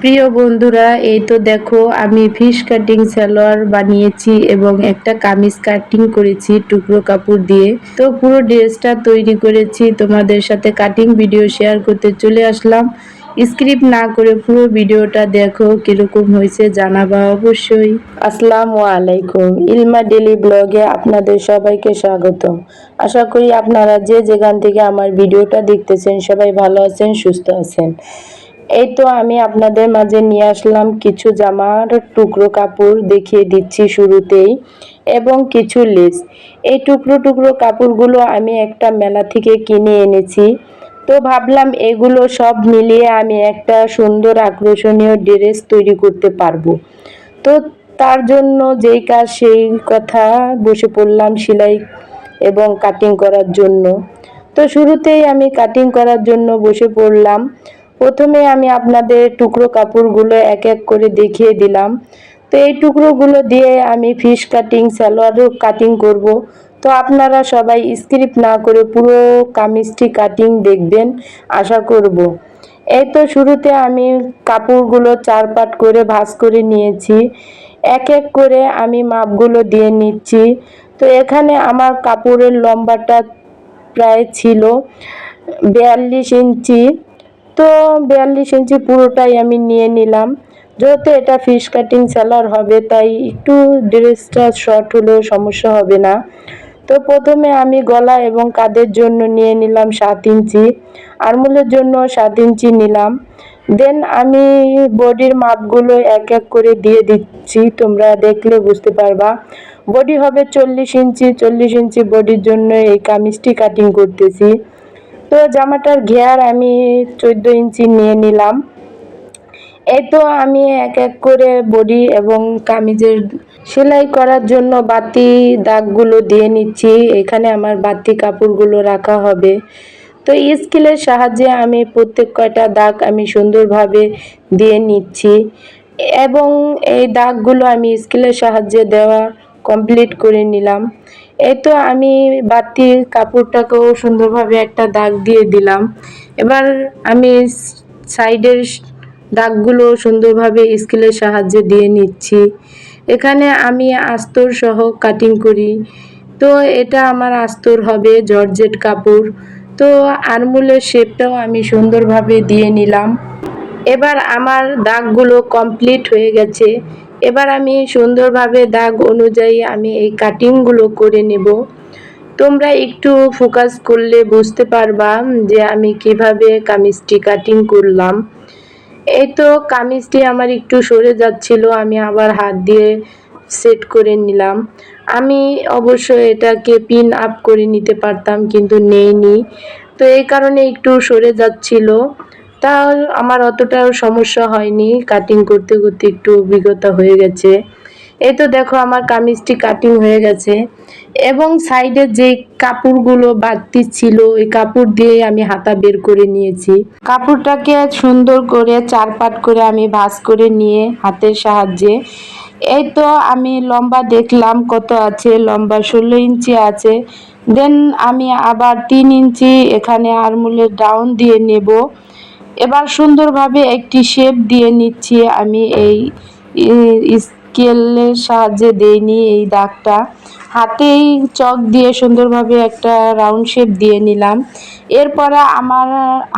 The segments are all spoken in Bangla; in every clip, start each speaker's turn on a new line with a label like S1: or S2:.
S1: প্রিয় বন্ধুরা, এই তো দেখো আমি ফিশ কাটিং সালোয়ার বানিয়েছি এবং একটা কামিজ কাটিং করেছি টুকরো কাপড় দিয়ে। তো পুরো ড্রেসটা তৈরি করেছি, তোমাদের সাথে কাটিং ভিডিও শেয়ার করতে চলে আসলাম। স্ক্রিপ্ট না করে পুরো ভিডিওটা দেখো, কিরকম হয়েছে জানাবা অবশ্যই। আসসালামু আলাইকুম, ইলমা ডেলি ব্লগে আপনাদের সবাইকে স্বাগতম। আশা করি আপনারা যে যেখান থেকে আমার ভিডিওটা দেখতেছেন সবাই ভালো আছেন, সুস্থ আছেন। এই তো আমি আপনাদের মাঝে নিয়ে আসলাম কিছু জামার টুকরো কাপড় দেখিয়ে দিচ্ছি শুরুতেই, এবং কিছু লেস। এই টুকরো টুকরো কাপড়গুলো আমি একটা মেলা থেকে কিনে এনেছি। তো ভাবলাম এগুলো সব মিলিয়ে আমি একটা সুন্দর আকর্ষণীয় ড্রেস তৈরি করতে পারবো। তো তার জন্য যেই কাজ সেই কথা, বসে পড়লাম সেলাই এবং কাটিং করার জন্য। তো শুরুতেই আমি কাটিং করার জন্য বসে পড়লাম। প্রথমে আমি আপনাদের টুকরো কাপড়গুলো এক এক করে দেখিয়ে দিলাম। তো এই টুকরোগুলো দিয়ে আমি ফিশ কাটিং সালোয়ারও কাটিং করব। তো আপনারা সবাই স্ক্রিপ্ট না করে পুরো কামিজটি কাটিং দেখবেন আশা করব। এই তো শুরুতে আমি কাপড়গুলো 4 পাট করে ভাঁজ করে নিয়েছি। এক এক করে আমি মাপগুলো দিয়ে নিচ্ছি। তো এখানে আমার কাপড়ের লম্বাটা প্রায় ছিল 42 ইঞ্চি। তো 42 ইঞ্চি পুরোটাই আমি নিয়ে নিলাম। যেহেতু এটা ফিশ কাটিং সালোয়ার হবে তাই একটু ড্রেসটা শর্ট হলেও সমস্যা হবে না। তো প্রথমে আমি গলা এবং কাঁধের জন্য নিয়ে নিলাম 7 ইঞ্চি, আরমোলের জন্য 7 ইঞ্চি নিলাম। দেন আমি বডির মাপগুলো এক এক করে দিয়ে দিচ্ছি, তোমরা দেখলে বুঝতে পারবা। বডি হবে 40 ইঞ্চি, 40 ইঞ্চি বডির জন্য এই কামিজটি কাটিং করতেছি। তো জামাটার ঘের আমি 14 ইঞ্চি নিয়ে নিলাম। এই তো আমি এক এক করে বডি এবং কামিজের সেলাই করার জন্য বাতি দাগগুলো দিয়ে নিচ্ছি। এখানে আমার বাতি কাপড়গুলো রাখা হবে। তো স্কেলের সাহায্যে আমি প্রত্যেক কয়টা দাগ আমি সুন্দরভাবে দিয়ে নিচ্ছি, এবং এই দাগগুলো আমি স্কেলের সাহায্যে দেওয়া কমপ্লিট করে নিলাম। এই তো আমি বাতির কাপড়টাকেও সুন্দরভাবে একটা দাগ দিয়ে দিলাম। এবার আমি সাইডের দাগগুলো সুন্দরভাবে স্কেলের সাহায্যে দিয়ে নিচ্ছি। এখানে আমি আস্তর সহ কাটিং করি। তো এটা আমার আস্তর হবে জর্জেট কাপড়। তো আরমোলের শেপটাও আমি সুন্দরভাবে দিয়ে নিলাম। এবার আমার দাগগুলো কমপ্লিট হয়ে গেছে। এবার আমি সুন্দরভাবে দাগ অনুযায়ী আমি এই কাটিংগুলো করে নেব। তোমরা একটু ফোকাস করলে বুঝতে পারবা যে আমি কিভাবে কামিজটি কাটিং করলাম। এই তো কামিজটি আমার একটু সরে যাচ্ছিল, আমি আবার হাত দিয়ে সেট করে নিলাম। আমি অবশ্য এটাকে পিন আপ করে নিতে পারতাম কিন্তু নেইনি। তো এই কারণে একটু সরে যাচ্ছিল। তা আমার অতটাও সমস্যা হয়নি, কাটিং করতে করতে একটু অভিজ্ঞতা হয়ে গেছে। এই তো দেখো আমার কামিজটি কাটিং হয়ে গেছে, এবং সাইডে যে কাপড়গুলো বাড়তি ছিল ওই কাপড় দিয়ে আমি হাতা বের করে নিয়েছি। কাপড়টাকে সুন্দর করে 4 পাট করে আমি ভাঁজ করে নিয়ে হাতের সাহায্যে, এই তো আমি লম্বা দেখলাম কত আছে, লম্বা 16 ইঞ্চি আছে। দেন আমি আবার 3 ইঞ্চি এখানে আরমোলের ডাউন দিয়ে নেব। এবার সুন্দরভাবে একটি শেপ দিয়ে নিচ্ছি আমি। এই স্কেলের সাহায্যে দেইনি এই দাগটা, হাতেই চক দিয়ে সুন্দরভাবে একটা রাউন্ড শেপ দিয়ে নিলাম। এরপরে আমার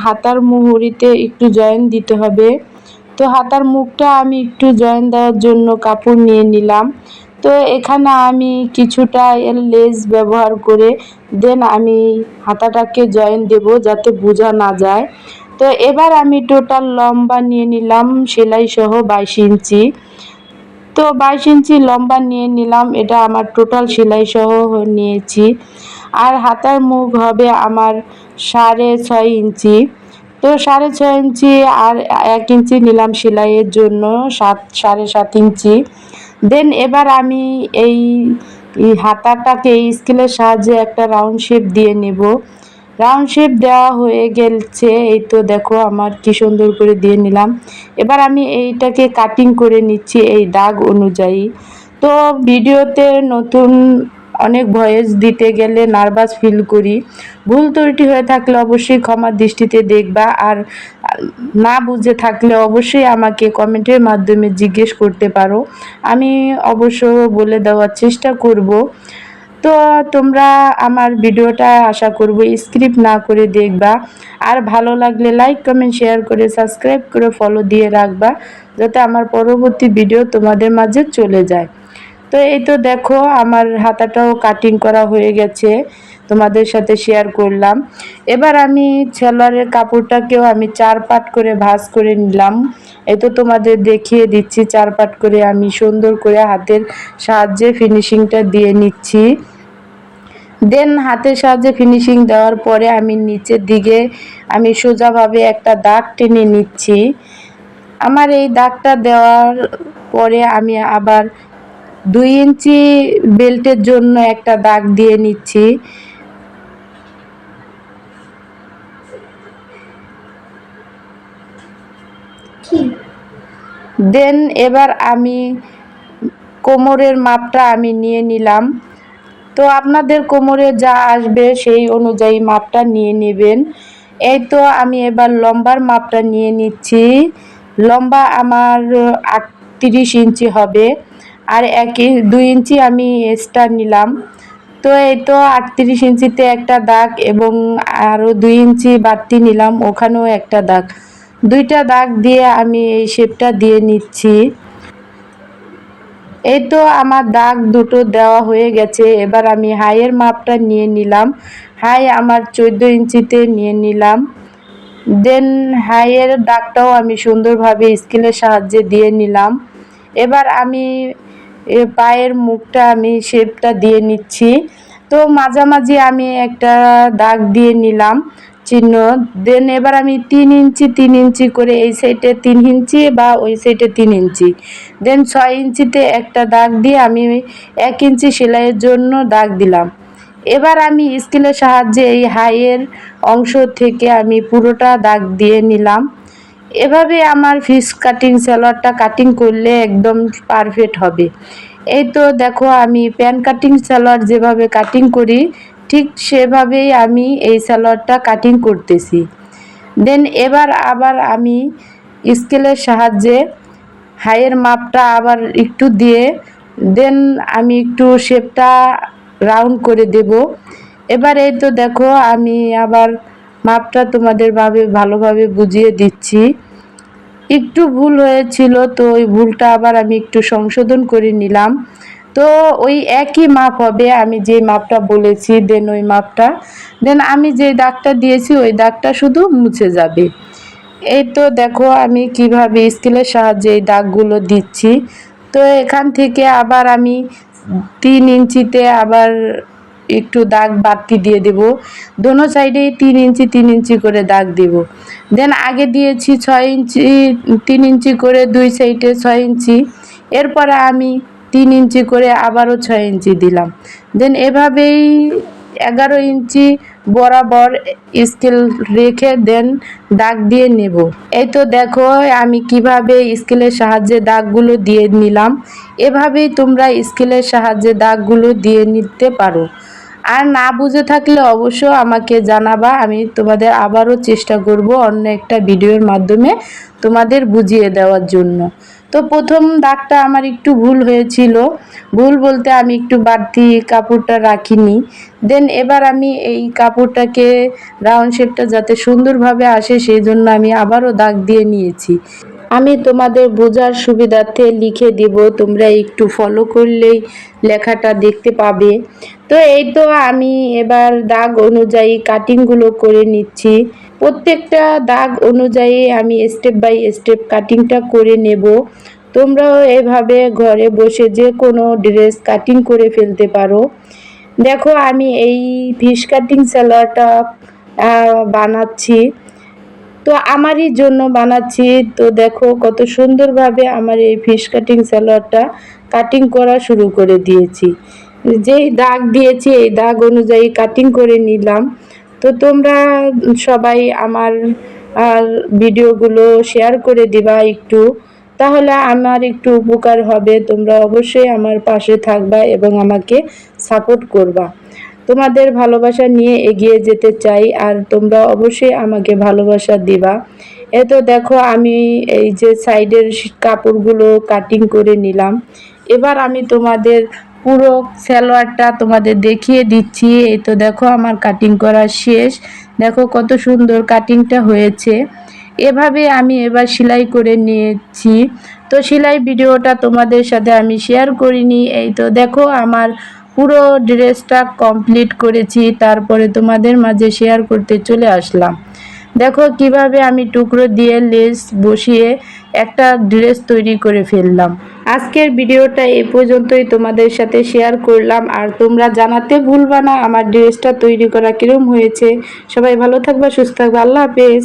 S1: হাতার মুহুরিতে একটু জয়েন দিতে হবে। তো হাতার মুখটা আমি একটু জয়েন দেওয়ার জন্য কাপড় নিয়ে নিলাম। তো এখানে আমি কিছুটা এর লেস ব্যবহার করে দেন আমি হাতাটাকে জয়েন দেব যাতে বোঝা না যায়। তো এবার আমি টোটাল লম্বা নিয়ে নিলাম সেলাই সহ 22 ইঞ্চি। তো 22 ইঞ্চি লম্বা নিয়ে নিলাম, এটা আমার টোটাল সেলাই সহ নিয়েছি। আর হাতার মুখ হবে আমার 6.5 ইঞ্চি। তো 6.5 ইঞ্চি আর 1 ইঞ্চি নিলাম সেলাইয়ের জন্য, 7.5 ইঞ্চি। দেন এবার আমি এই হাতাটাকে স্কেলের সাহায্যে একটা রাউন্ড শেপ দিয়ে নেব। রাউন্ড শেপ দেওয়া হয়ে গেছে, এই তো দেখো আমার কি সুন্দর করে দিয়ে নিলাম। এবার আমি এইটাকে কাটিং করে নিচ্ছি এই দাগ অনুযায়ী। তো ভিডিওতে নতুন অনেক ভয়েস দিতে গেলে নার্ভাস ফিল করি। ভুল ত্রুটি হয়ে থাকলে অবশ্যই ক্ষমার দৃষ্টিতে দেখবা, আর না বুঝে থাকলে অবশ্যই আমাকে কমেন্টের মাধ্যমে জিজ্ঞেস করতে পারো, আমি অবশ্য বলে দেওয়ার চেষ্টা করব। তো তোমরা আমার ভিডিওটা আশা করব স্ক্রিপ্ট না করে দেখবা, আর ভালো লাগলে লাইক কমেন্ট শেয়ার করে সাবস্ক্রাইব করে ফলো দিয়ে রাখবা, যাতে আমার পরবর্তী ভিডিও তোমাদের মাঝে চলে যায়। তো এই তো দেখো আমার হাতাটাও কাটিং করা হয়ে গেছে, তোমাদের সাথে শেয়ার করলাম। এবার আমি সালোয়ারের কাপড়টাকেও আমি 4 পাট করে ভাঁজ করে নিলাম। এই তো তোমাদের দেখিয়ে দিচ্ছি, 4 পাট করে আমি সুন্দর করে হাতের সাহায্যে ফিনিশিংটা দিয়ে নিচ্ছি। দেন হাতের সাহায্যে ফিনিশিং দেওয়ার পরে আমি নিচের দিকে আমি সোজাভাবে একটা দাগ টেনে নিচ্ছি। আমার এই দাগটা দেওয়ার পরে আমি আবার 2 ইঞ্চি বেল্টের জন্য একটা দাগ দিয়ে নিচ্ছি। দেন এবার আমি কোমরের মাপটা আমি নিয়ে নিলাম। তো আপনাদের কোমরে যা আসবে সেই অনুযায়ী মাপটা নিয়ে নেবেন। এই তো আমি এবার লম্বার মাপটা নিয়ে নিচ্ছি। লম্বা আমার 38 ইঞ্চি হবে, আর 2 ইঞ্চি আমি এক্সট্রা নিলাম। তো এই তো 38 ইঞ্চিতে একটা দাগ এবং আরও 2 ইঞ্চি বাড়তি নিলাম, ওখানেও একটা দাগ, 2টা দাগ দিয়ে আমি এই শেপটা দিয়ে নিচ্ছি। এই তো আমার দাগ দুটো দেওয়া হয়ে গেছে। এবার আমি হাইয়ের মাপটা নিয়ে নিলাম, হাই আমার 14 ইঞ্চিতে নিয়ে নিলাম। দেন হাইয়ের দাগটাও আমি সুন্দরভাবে স্কেলের সাহায্যে দিয়ে নিলাম। এবার আমি পায়ের মুখটা আমি শেপটা দিয়ে নিচ্ছি। তো মাঝামাঝি আমি একটা দাগ দিয়ে নিলাম চিহ্ন। দেন এবার আমি 3 ইঞ্চি 3 ইঞ্চি করে এই সাইডে 3 ইঞ্চি বা ওই সাইডে 3 ইঞ্চি, দেন 6 ইঞ্চিতে একটা দাগ দিয়ে আমি 1 ইঞ্চি সেলাইয়ের জন্য দাগ দিলাম। এবার আমি স্কেলের সাহায্যে এই হাইয়ের অংশ থেকে আমি পুরোটা দাগ দিয়ে নিলাম। এভাবে আমার ফিস কাটিং সালোয়ারটা কাটিং করলে একদম পারফেক্ট হবে। এই তো দেখো আমি প্যান কাটিং সালোয়ার যেভাবে কাটিং করি ঠিক সেভাবেই আমি এই সালোয়ারটা কাটিং করতেছি। দেন এবার আবার আমি স্কেলের সাহায্যে হাইয়ের মাপটা আবার একটু দিয়ে দেন আমি একটু শেপটা রাউন্ড করে দেব। এবার এই তো দেখো আমি আবার মাপটা তোমাদের ভালোভাবে বুঝিয়ে দিচ্ছি। একটু ভুল হয়েছিল, তো ওই ভুলটা আবার আমি একটু সংশোধন করে নিলাম। তো ওই একই মাপ হবে, আমি যে মাপটা বলেছি দেন ওই মাপটা, দেন আমি যে দাগটা দিয়েছি ওই দাগটা শুধু মুছে যাবে। এই তো দেখো আমি কিভাবে স্কেলের সাহায্যে এই দাগগুলো দিচ্ছি। তো এখান থেকে আবার আমি 3 ইঞ্চিতে আবার একটু দাগ বাড়তি দিয়ে দেব, দোনো সাইডে 3 ইঞ্চি 3 ইঞ্চি করে দাগ দেব। দেন আগে দিয়েছি 6 ইঞ্চি 3 ইঞ্চি করে 2 সাইডে 6 ইঞ্চি, এরপরে আমি 3 ইঞ্চি করে আবারও 6 ইঞ্চি দিলাম। দেন এভাবেই 11 ইঞ্চি বরাবর স্কেল রেখে দেন দাগ দিয়ে নেব। এই তো দেখো আমি কিভাবে স্কেলের সাহায্যে দাগগুলো দিয়ে নিলাম। এভাবেই তোমরা স্কেলের সাহায্যে দাগগুলো দিয়ে নিতে পারো। আর না বুঝে থাকলে অবশ্য আমাকে জানাবা, আমি তোমাদের আবারও চেষ্টা করব অন্য একটা ভিডিওর মাধ্যমে তোমাদের বুঝিয়ে দেওয়ার জন্য। তো প্রথম দাগটা আমার একটু ভুল হয়েছিল, ভুল বলতে আমি একটু বাড়তি কাপড়টা রাখিনি। দেন এবার আমি এই কাপড়টাকে রাউন্ড শেপটা যাতে সুন্দরভাবে আসে সেই জন্য আমি আবারও দাগ দিয়ে নিয়েছি। আমি তোমাদের বোঝার সুবিধার্থে লিখে দিব, তোমরা একটু ফলো করলেই লেখাটা দেখতে পাবে। তো এই তো আমি এবার দাগ অনুযায়ী কাটিংগুলো করে নিচ্ছি। প্রত্যেকটা দাগ অনুযায়ী আমি স্টেপ বাই স্টেপ কাটিংটা করে নেব। তোমরাও এভাবে ঘরে বসে যে কোনো ড্রেস কাটিং করে ফেলতে পারো। দেখো আমি এই ফিশ কাটিং সালোয়ারটা বানাচ্ছি, তো আমারই জন্য বানাচ্ছি। তো দেখো কত সুন্দরভাবে আমার এই ফিশ কাটিং সালোয়ারটা কাটিং করা শুরু করে দিয়েছি। যেই দাগ দিয়েছি এই দাগ অনুযায়ী কাটিং করে নিলাম। তো তোমরা সবাই আমার ভিডিওগুলো শেয়ার করে দিবা একটু, তাহলে আমার একটু উপকার হবে। তোমরা অবশ্যই আমার পাশে থাকবা এবং আমাকে সাপোর্ট করবা। তোমাদের ভালোবাসা নিয়ে এগিয়ে যেতে চাই, আর তোমরা অবশ্যই আমাকে ভালোবাসা দিবা। এ তো দেখো আমি এই যে সাইডের কাপড়গুলো কাটিং করে নিলাম। এবার আমি তোমাদের পুরো সালোয়ারটা তোমাদের দেখিয়ে দিচ্ছি। এই তো দেখো আমার কাটিং করা শেষ। দেখো কত সুন্দর কাটিংটা হয়েছে। এভাবে আমি এবার সেলাই করে নিয়েছি। তো সেলাই ভিডিওটা তোমাদের সাথে আমি শেয়ার করিনি। এই তো দেখো আমার পুরো ড্রেসটা কমপ্লিট করেছি, তারপরে তোমাদের মাঝে শেয়ার করতে চলে আসলাম। দেখো কিভাবে আমি টুকরো দিয়ে লেস বসিয়ে একটা ড্রেস তৈরি করে ফেললাম। আজকের ভিডিওটা এই পর্যন্তই তোমাদের সাথে শেয়ার করলাম, আর তোমরা জানাতে ভুলবা না আমার ড্রেসটা তৈরি করা কিরম হয়েছে। সবাই ভালো থাকবা, সুস্থ থাকবা, আল্লাহ হাফেজ।